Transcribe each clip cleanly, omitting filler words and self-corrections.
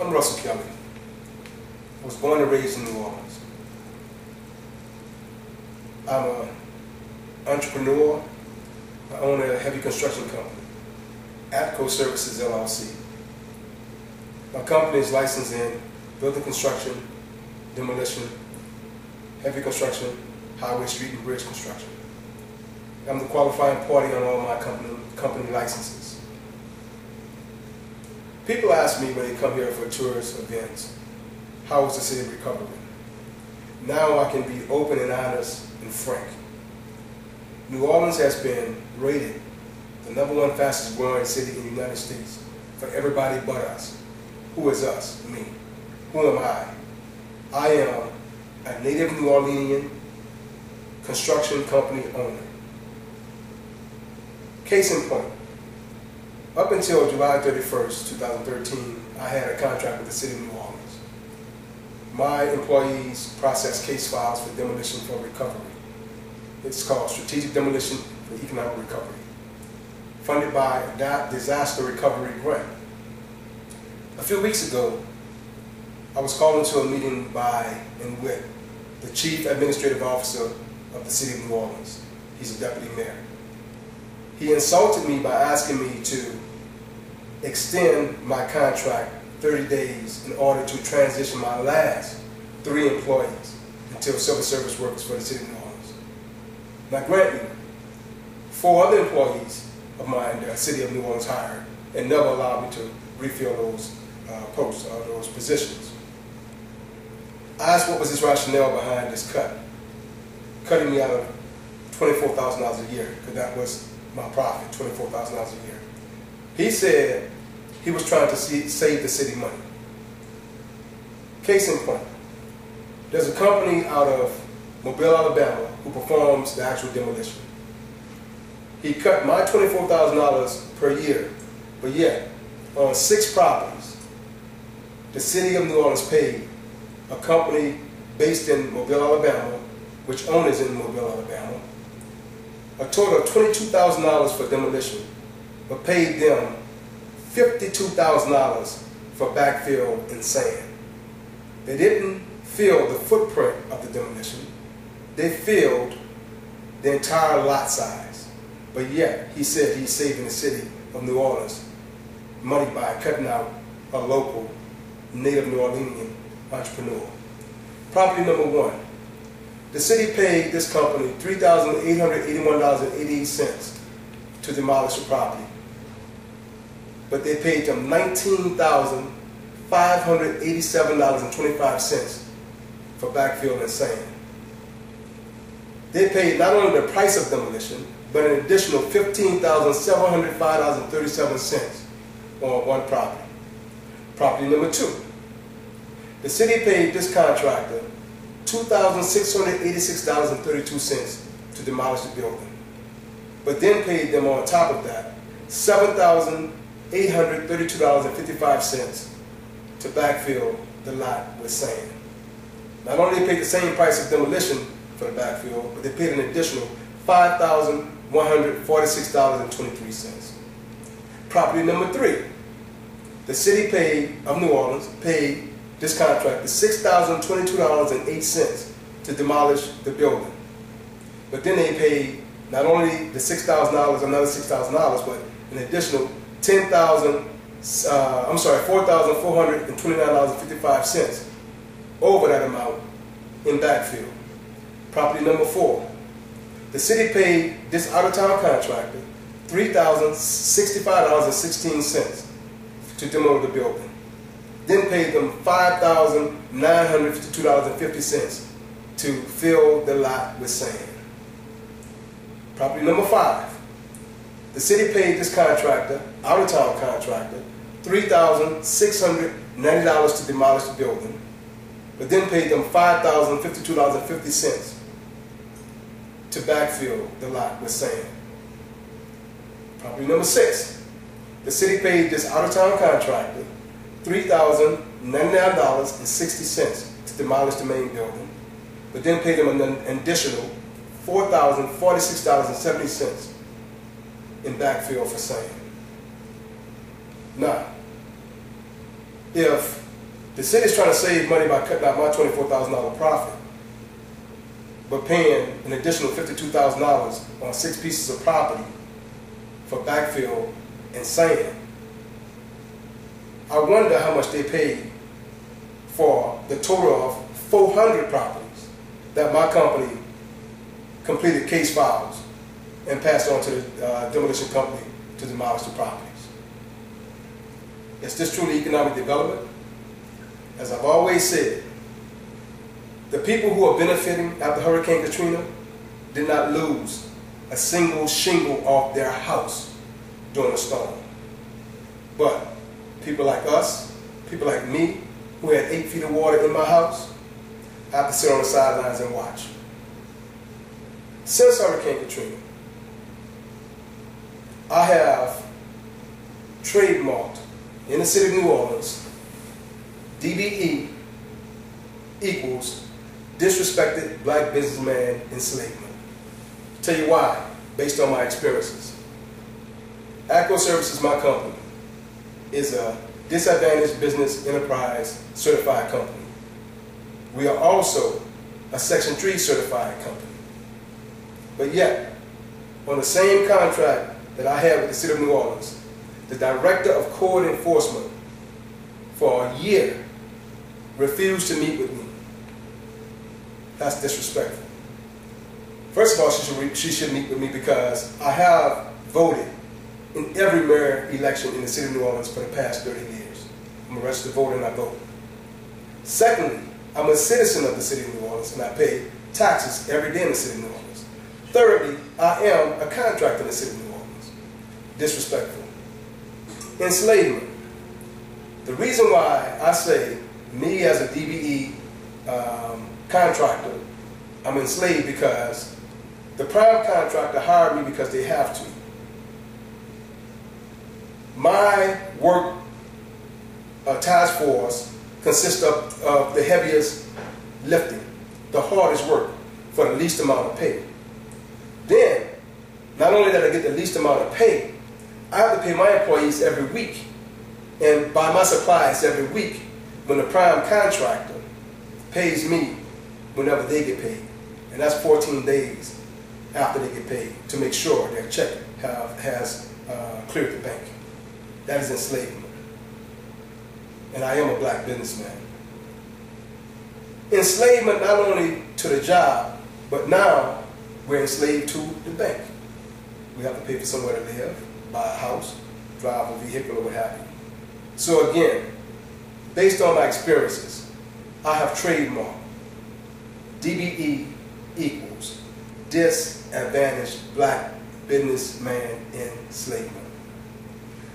I'm Russell Kelly. I was born and raised in New Orleans. I'm an entrepreneur. I own a heavy construction company, Atco Services LLC. My company is licensed in building construction, demolition, heavy construction, highway, street, and bridge construction. I'm the qualifying party on all my company licenses. People ask me when they come here for tourist events, how is the city recovering? Now I can be open and honest and frank. New Orleans has been rated the #1 fastest growing city in the United States for everybody but us. Who is us? Me. Who am I? I am a native New Orleanian construction company owner. Case in point, up until July 31st, 2013, I had a contract with the City of New Orleans. My employees process case files for demolition for recovery. It's called Strategic Demolition for Economic Recovery, funded by a disaster recovery grant. A few weeks ago, I was called into a meeting by and with the Chief Administrative Officer of the City of New Orleans. He's a deputy mayor. He insulted me by asking me to extend my contract 30 days in order to transition my last 3 employees until civil service workers for the City of New Orleans. Now grant me, 4 other employees of mine the City of New Orleans hired and never allowed me to refill those posts or those positions. I asked what was his rationale behind this cut, cutting me out of $24,000 a year, because that was my profit, $24,000 a year. He said he was trying to save the city money. Case in point, there's a company out of Mobile, Alabama, who performs the actual demolition. He cut my $24,000 per year, but yet on 6 properties, the City of New Orleans paid a company based in Mobile, Alabama, which owns in Mobile, Alabama, a total of $22,000 for demolition, but paid them $52,000 for backfill and sand. They didn't fill the footprint of the demolition. They filled the entire lot size. But yet, he said he's saving the City of New Orleans money by cutting out a local native New Orleanian entrepreneur. Property number 1. The city paid this company $3,881.88 to demolish the property, but they paid them $19,587.25 for backfill and sand. They paid not only the price of demolition, but an additional $15,705.37 on one property. Property number 2. The city paid this contractor $2,686.32 to demolish the building, but then paid them on top of that $7,832.55 to backfill the lot with sand. Not only did they pay the same price of demolition for the backfill, but they paid an additional $5,146.23. Property number 3. The city of New Orleans paid this contractor $6,022.08 to demolish the building. But then they paid not only the $6,000, another $6,000, but an additional $4,429.55 over that amount in backfill. Property number 4. The city paid this out-of-town contractor $3,065.16 to demolish the building. Then paid them $5,952.50 to fill the lot with sand. Property number 5. The city paid this contractor, out-of-town contractor, $3,690 to demolish the building, but then paid them $5,052.50 to backfill the lot with sand. Property number 6. The city paid this out-of-town contractor $3,099.60 to demolish the main building, but then paid them an additional $4,046.70 in backfill for sand. Now, if The city's trying to save money by cutting out my $24,000 profit, but paying an additional $52,000 on 6 pieces of property for backfill and sand. I wonder how much they paid for the total of 400 properties that my company completed case files and passed on to the demolition company to demolish the properties. Is this truly economic development? As I've always said, the people who are benefiting after Hurricane Katrina did not lose a single shingle off their house during the storm. But people like us, people like me, who had 8 feet of water in my house, have to sit on the sidelines and watch. Since Hurricane Katrina, I have trademarked in the city of New Orleans, DBE equals disrespected black businessman enslavement. I'll tell you why, based on my experiences. ACO Services, my company, is a disadvantaged business enterprise certified company. We are also a Section 3 certified company. But yet, on the same contract that I had with the city of New Orleans, the director of code enforcement for a year refused to meet with me. That's disrespectful. First of all, she should meet with me because I have voted in every mayor election in the city of New Orleans for the past 30 years. I'm a registered voter and I vote. Secondly, I'm a citizen of the city of New Orleans and I pay taxes every day in the city of New Orleans. Thirdly, I am a contractor in the city of New Orleans. Disrespectful. Enslavement. The reason why I say me as a DBE contractor, I'm enslaved because the prime contractor hired me because they have to. My work task force consists of the heaviest lifting, the hardest work for the least amount of pay. Then, not only that I get the least amount of pay, I have to pay my employees every week and buy my supplies every week when the prime contractor pays me whenever they get paid. And that's 14 days after they get paid to make sure their check has cleared the bank. That is enslavement. And I am a black businessman. Enslavement not only to the job, but now we're enslaved to the bank. We have to pay for somewhere to live, buy a house, drive a vehicle, or what have you. So again, based on my experiences, I have trademarked DBE equals disadvantaged black businessman enslavement.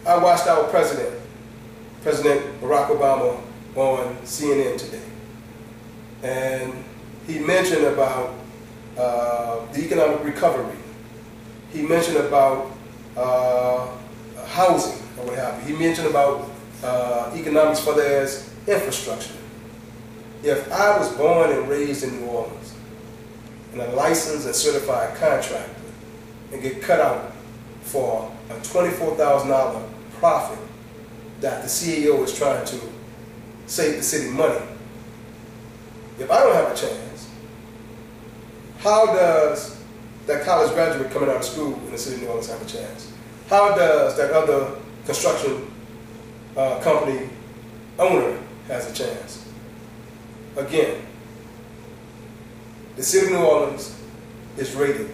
I watched our President Barack Obama on CNN today, and he mentioned about the economic recovery. He mentioned about housing or what have you. He mentioned about economics for their infrastructure. If I was born and raised in New Orleans and a licensed and certified contractor and get cut out for a $24,000 profit that the CEO is trying to save the city money, if I don't have a chance, how does that college graduate coming out of school in the city of New Orleans have a chance? How does that other construction company owner has a chance? Again, the city of New Orleans is rated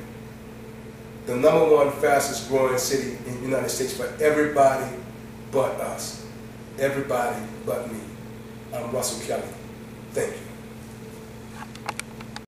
the #1 fastest growing city in the United States for everybody but us. Everybody but me. I'm Russell Kelly. Thank you.